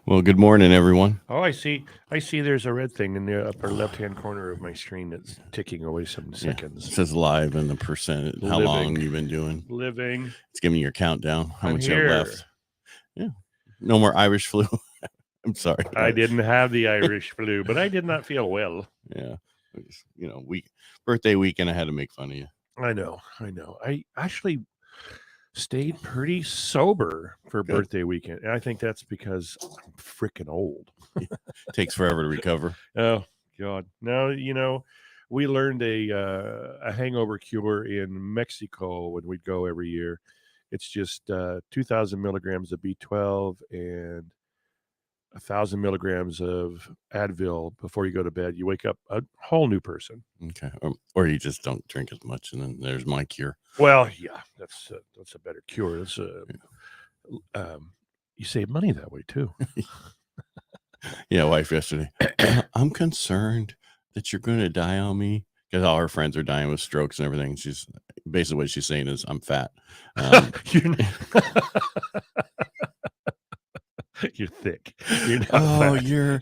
Well, good morning, everyone. Oh, I see. There's a red thing in the upper left-hand corner of my screen that's ticking away some It seconds. says live and the percent, how long you've been doing. Living. It's giving you your countdown, how I'm much you have here. left. Yeah. No more Irish flu. I'm sorry. I didn't have the Irish flu, but I did not feel well. Yeah. Birthday weekend, I had to make fun of you. I know. I actually stayed pretty sober for Good. birthday weekend. And I think that's because I'm freaking old. Takes forever to recover. Oh, God. No, we learned a hangover cure in Mexico when we'd go every year. It's just 2,000 milligrams of B12 and 1,000 milligrams of Advil before you go to bed. You wake up a whole new person. Okay. Or you just don't drink as much, and then there's my cure. Well, yeah, that's a better cure. That's you save money that way too. Yeah, wife yesterday. I'm concerned that you're going to die on me because all her friends are dying with strokes and everything. She's basically what she's saying is I'm fat. You're thick. You're not fat. You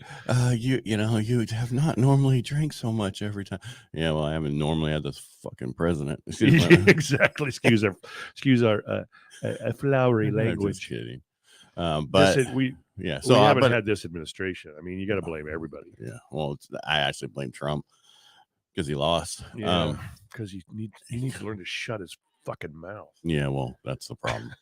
have not normally drank so much every time. Yeah, well, I haven't normally had this fucking president. Exactly. Excuse our flowery language. Just kidding. But we haven't had this administration. I mean, you got to blame everybody. Yeah. Well, I actually blame Trump because he lost. Yeah. Because he needs to learn to shut his fucking mouth. Yeah. Well, that's the problem.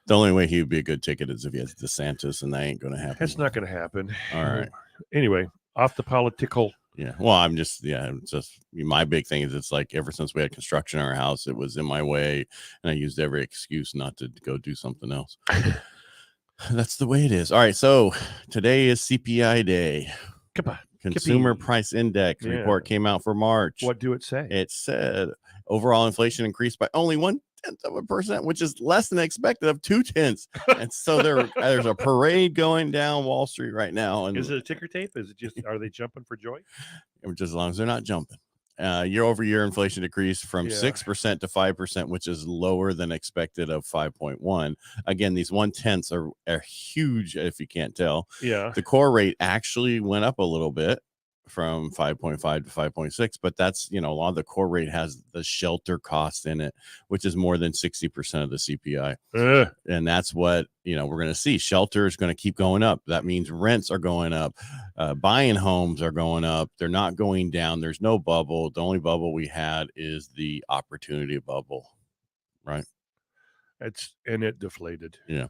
The only way he would be a good ticket is if he has DeSantis, and that ain't going to happen. That's not going to happen. All right. Anyway, off the political. Yeah. Well, it's just my big thing is it's like ever since we had construction in our house, it was in my way, and I used every excuse not to go do something else. That's the way it is. All right. So today is CPI day. Consumer Price Index report came out for March. What do it say? It said overall inflation increased by only 0.1%, which is less than expected of 0.2%. And so there's a parade going down Wall Street right now. And is it a ticker tape? Is it just are they jumping for joy? Just as long as they're not jumping. Year over year inflation decreased from 6% to 5%, which is lower than expected of 5.1. Again, these 0.1 are huge if you can't tell. Yeah. The core rate actually went up a little bit from 5.5 to 5.6, but that's, a lot of the core rate has the shelter cost in it, which is more than 60% of the CPI. And that's what, we're going to see. Shelter is going to keep going up. That means rents are going up. Buying homes are going up. They're not going down. There's no bubble. The only bubble we had is the opportunity bubble, right? It deflated. Yeah.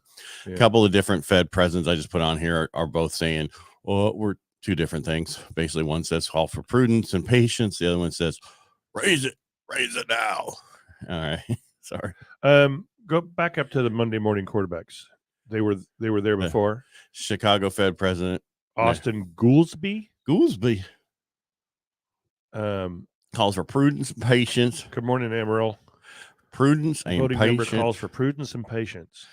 A couple of different Fed presidents I just put on here are both saying, well, we're two different things. Basically, one says call for prudence and patience. The other one says raise it now. All right. Sorry. Go back up to the Monday morning quarterbacks. They were there before. Chicago Fed president Austin Goolsbee. Calls for prudence and patience. Good morning, Amaral. Prudence and voting patience. Member calls for prudence and patience.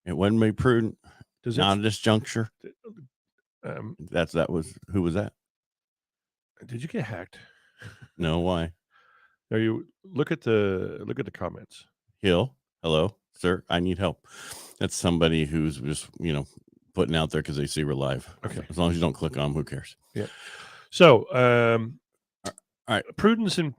It wouldn't be prudent. Not at this juncture. Who was that? Did you get hacked? No, why? Are you look at the comments? Hill, hello, sir. I need help. That's somebody who's just putting out there because they see we're live. Okay. As long as you don't click on them, who cares? Yeah. So, all right. Prudence and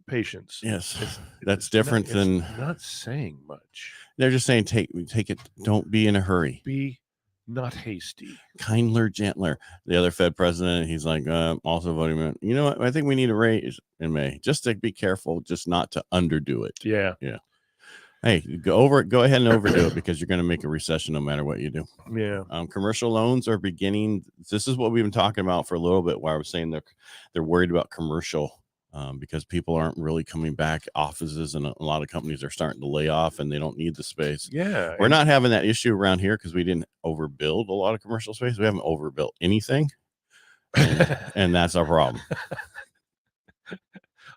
patience. Yes, that's different than not saying much. They're just saying take it. Don't be in a hurry. Be not hasty. Kindler, gentler. The other Fed president, he's like, also voting. You know what? I think we need a raise in May. Just to be careful, just not to underdo it. Yeah. Hey, go ahead and overdo it because you're going to make a recession no matter what you do. Yeah. Commercial loans are beginning. This is what we've been talking about for a little bit. Why I was saying they're worried about commercial because people aren't really coming back. Offices and a lot of companies are starting to lay off and they don't need the space. Yeah. We're not having that issue around here because we didn't overbuild a lot of commercial space. We haven't overbuilt anything. And that's our problem.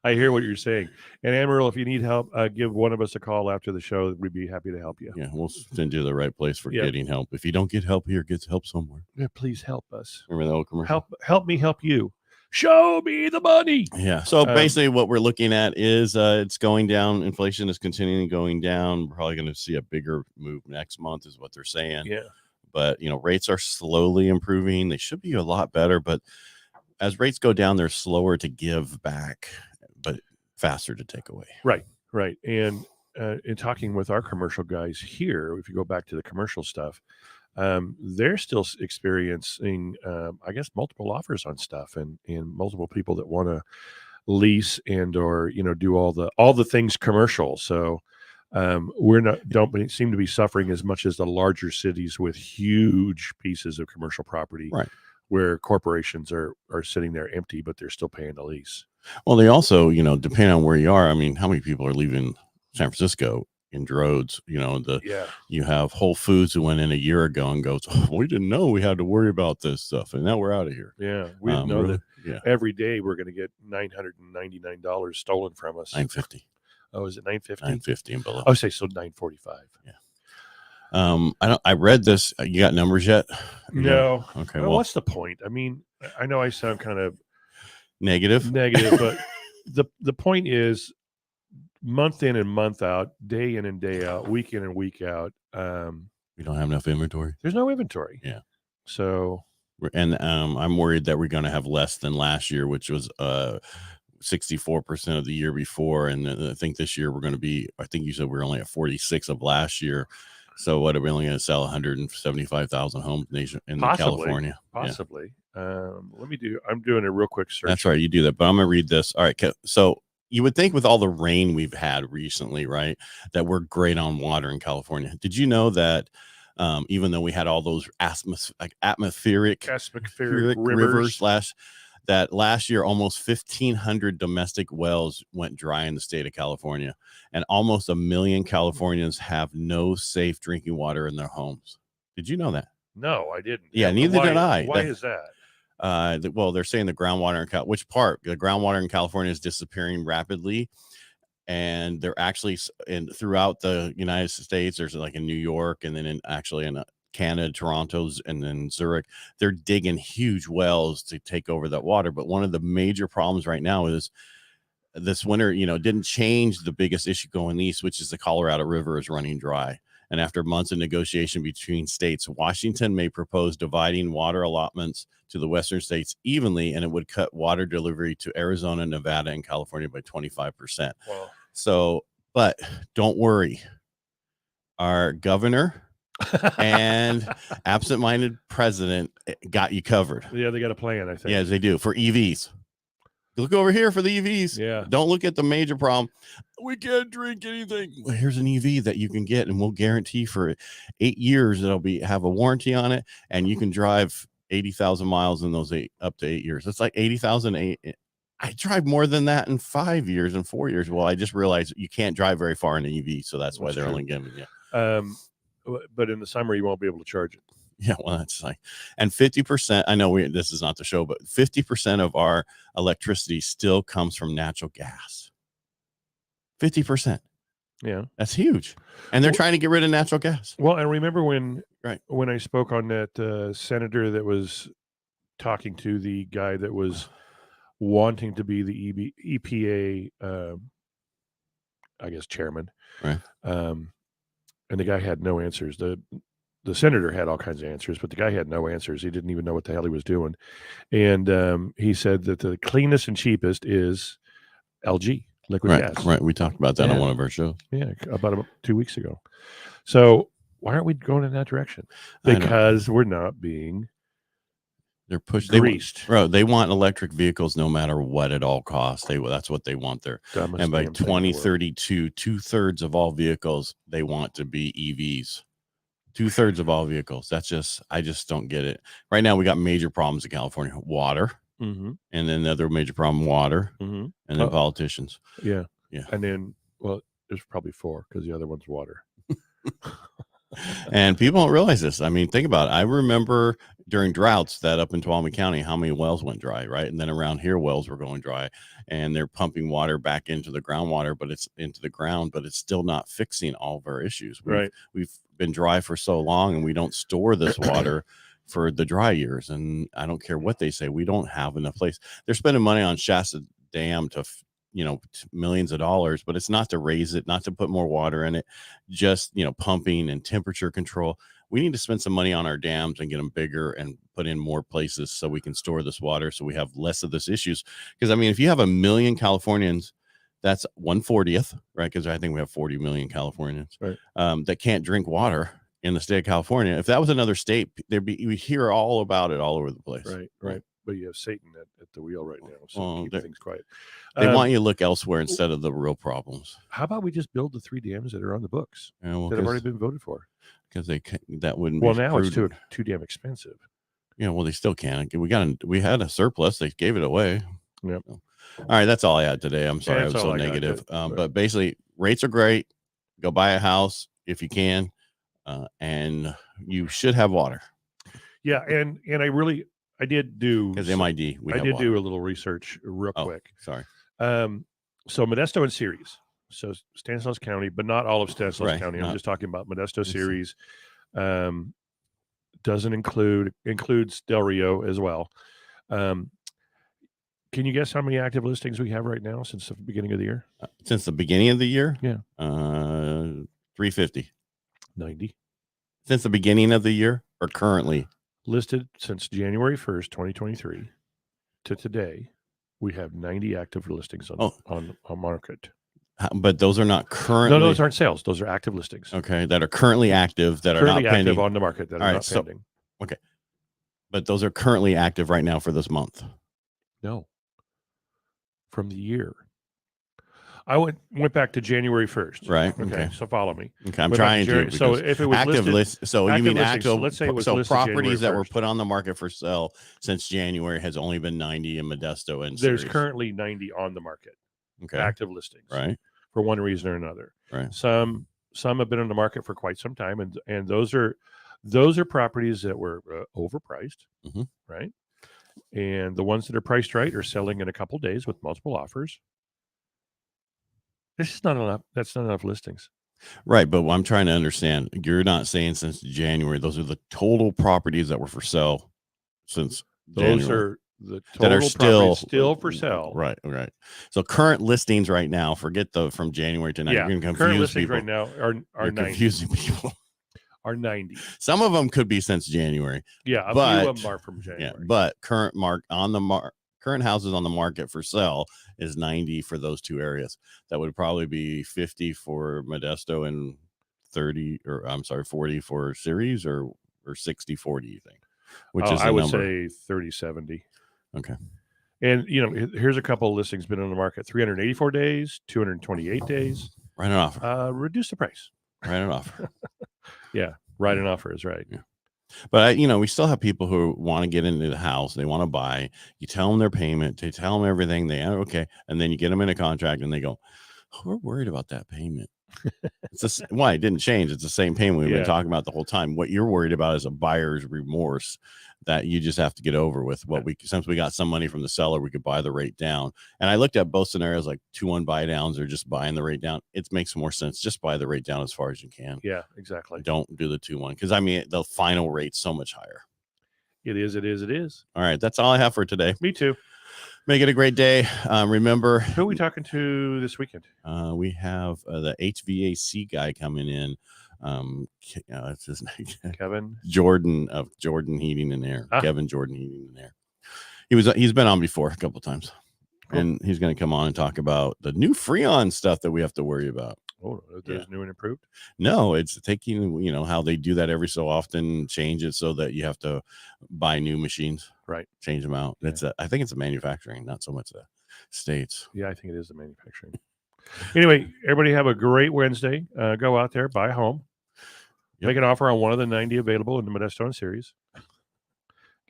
I hear what you're saying. And Amaral, if you need help, give one of us a call after the show. We'd be happy to help you. Yeah, we'll send you the right place for getting help. If you don't get help here, get help somewhere. Yeah, please help us. Remember that old commercial? Help me help you. Show me the money. Yeah. So basically what we're looking at is it's going down. Inflation is continuing going down. We're probably going to see a bigger move next month is what they're saying. Yeah. but rates are slowly improving. They should be a lot better, but as rates go down, they're slower to give back, but faster to take away. Right. And in talking with our commercial guys here, if you go back to the commercial stuff, they're still experiencing, I guess, multiple offers on stuff, and multiple people that want to lease and or do all the things commercial. So don't seem to be suffering as much as the larger cities with huge pieces of commercial property, Right, where corporations are sitting there empty, but they're still paying the lease. well, they also depending on where you are, I mean, how many people are leaving San Francisco in droves? You have Whole Foods who went in a year ago and goes, oh, we didn't know we had to worry about this stuff, and now we're out of here. Yeah, we didn't know that every day we're going to get $999 stolen from us. $950. Oh, is it $950? $950 and below. Oh, say so $945. Yeah. I read this. You got numbers yet? No. Okay. Well, what's the point? I mean, I know I sound kind of negative, but the point is, month in and month out, day in and day out, week in and week out, we don't have enough inventory. There's no inventory. Yeah. So, and I'm worried that we're going to have less than last year, which was 64% of the year before, and I think this year we're going to be. I think you said we're only at 46 of last year. So what are we only going to sell 175,000 homes in California? Possibly. I'm doing a real quick search. That's right. You do that, but I'm going to read this. All right. So you would think with all the rain we've had recently, right, that we're great on water in California. Did you know that even though we had all those atmospheric rivers last year, almost 1,500 domestic wells went dry in the state of California, and almost 1 million Californians have no safe drinking water in their homes. Did you know that? No, I didn't. Yeah, neither did I. Why is that? Well, they're saying the groundwater which part? The groundwater in California is disappearing rapidly, and they're actually throughout the United States. There's like in New York, and then in Canada, Toronto's, and then Zurich, they're digging huge wells to take over that water. But one of the major problems right now is this winter, didn't change the biggest issue going east, which is the Colorado River is running dry. And after months of negotiation between states, Washington may propose dividing water allotments to the western states evenly, and it would cut water delivery to Arizona, Nevada, and California by 25%. Wow. So, but don't worry. Our governor and absent-minded president got you covered. Yeah, they got a plan, I think. Yes, they do, for EVs. Look over here for the EVs. Yeah. Don't look at the major problem. We can't drink anything. Well, here's an EV that you can get, and we'll guarantee for 8 years it'll have a warranty on it, and you can drive 80,000 miles in those up to 8 years. It's like 80,000. I drive more than that in 5 years and 4 years. Well, I just realized you can't drive very far in an EV, so that's why they're only giving you. But in the summer, you won't be able to charge it. Yeah, well, that's like, and 50%, I know this is not the show, but 50% of our electricity still comes from natural gas. 50%. Yeah. That's huge. And they're trying to get rid of natural gas. Well, and remember when I spoke on that senator that was talking to the guy that was wanting to be the EPA, I guess, chairman. Right. And the guy had no answers. The senator had all kinds of answers, but the guy had no answers. He didn't even know what the hell he was doing. And he said that the cleanest and cheapest is LG, liquid gas. Right. We talked about that on one of our shows. Yeah, about 2 weeks ago. So why aren't we going in that direction? Because we're not being they're pushed greased. They want electric vehicles no matter what at all costs. That's what they want there. And by 2032, 2/3 of all vehicles they want to be EVs. 2/3 of all vehicles. I just don't get it. Right now we got major problems in California. Water. Mm-hmm. And then another major problem, water. Mm-hmm. And then politicians. Yeah. And then, well, there's probably 4 because the other one's water. And people don't realize this. I mean, think about it. I remember during droughts that up in Tuolumne County, how many wells went dry, right? And then around here, wells were going dry, and they're pumping water back into the groundwater, but it's into the ground, but it's still not fixing all of our issues. We've been dry for so long, and we don't store this water for the dry years. And I don't care what they say, we don't have enough place. They're spending money on Shasta Dam to millions of dollars, but it's not to raise it, not to put more water in it, just pumping and temperature control. we need to spend some money on our dams and get them bigger and put in more places so we can store this water so we have less of this issues. Because I mean, if you have 1 million Californians, that's 1/40th, right? Because I think we have 40 million Californians that can't drink water in the state of California. If that was another state, we hear all about it all over the place. Right. But you have Satan at the wheel right now, so keep things quiet. They want you to look elsewhere instead of the real problems. How about we just build the 3 dams that are on the books that have already been voted for? Because that wouldn't. Well, now it's too damn expensive. Yeah, well, they still can't. We had a surplus. They gave it away. Yep. All right, that's all I had today. I'm sorry I was so negative. But basically, rates are great. Go buy a house if you can, and you should have water. Yeah, and I did do because MID. I did do a little research real quick. Sorry. So Modesto and Ceres, so Stanislaus County, but not all of Stanislaus County. I'm just talking about Modesto, Ceres. Doesn't includes Del Rio as well. Can you guess how many active listings we have right now since the beginning of the year? Since the beginning of the year? Yeah. 350. 90. Since the beginning of the year or currently? Listed since January 1st, 2023 to today, we have 90 active listings on market. But those are not currently. No, those aren't sales. Those are active listings. Okay, that are currently active, that are not pending. Active on the market, that are not pending. Okay. But those are currently active right now for this month. No. From the year. I went back to January 1st. Right. Okay. So follow me. Okay. I'm trying to. So if it was active listed, so you mean active? Let's say it was so listed properties that January were put on the market for sale since January has only been 90 in Modesto and there's Ceres. currently 90 on the market. Okay. Active listings. Right. For one reason or another. Right. Some have been on the market for quite some time, and those are properties that were overpriced. Mm-hmm. Right. And the ones that are priced right are selling in a couple days with multiple offers. This is not enough. That's not enough listings. Right. But what I'm trying to understand, you're not saying since January, those are the total properties that were for sale since January. Those are the total that are still for sale. Right. So current listings right now, forget from January to now. Yeah, you're going to confuse current listings people. right now are 90. Confusing people. Are 90. Some of them could be since January. Yeah, a few of them are from January. Yeah, but current current houses on the market for sale is 90 for those two areas. That would probably be 50 for Modesto and 40 for Ceres or 60-40, you think? Which is I would say 30-70. Okay. And here's a couple of listings been on the market: 384 days, 228 days. Write an offer. Reduce the price. Write an offer. Yeah, write an offer is right. Yeah. But we still have people who want to get into the house. They want to buy. You tell them their payment. They tell them everything. They okay, and then you get them in a contract, and they go, oh, "We're worried about that payment." Why it didn't change? It's the same payment we've been talking about the whole time. What you're worried about is a buyer's remorse that you just have to get over with. Since we got some money from the seller, we could buy the rate down. And I looked at both scenarios, like 2-1 buy downs or just buying the rate down. It makes more sense. Just buy the rate down as far as you can. Yeah, exactly. Don't do the 2-1 because the final rate's so much higher. It is. All right, that's all I have for today. Me too. Make it a great day. Remember, who are we talking to this weekend? We have the HVAC guy coming in. It's his name, Kevin Jordan of Jordan Heating and Air. Kevin Jordan Heating and Air. He's been on before a couple times, and he's going to come on and talk about the new Freon stuff that we have to worry about. Oh, there's new and improved? No, it's taking, how they do that every so often, change it so that you have to buy new machines. Right. Change them out. Yeah. I think it's a manufacturing, not so much the states. Yeah, I think it is the manufacturing. Anyway, everybody have a great Wednesday. Go out there, buy a home. Yep. Make an offer on one of the 90 available in the Modesto and Ceres.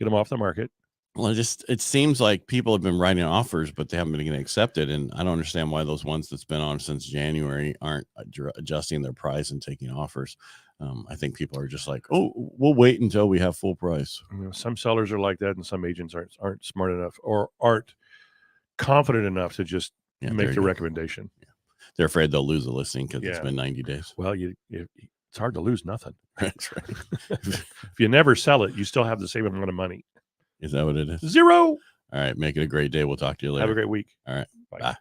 Get them off the market. Well, it seems like people have been writing offers, but they haven't been getting accepted. And I don't understand why those ones that's been on since January aren't adjusting their price and taking offers. I think people are just like, oh, we'll wait until we have full price. Some sellers are like that, and some agents aren't smart enough or aren't confident enough to just make the recommendation. Yeah. They're afraid they'll lose a listing because it's been 90 days. Well, it's hard to lose nothing. That's right. If you never sell it, you still have the same amount of money. Is that what it is? 0. All right. Make it a great day. We'll talk to you later. Have a great week. All right. Bye. Bye.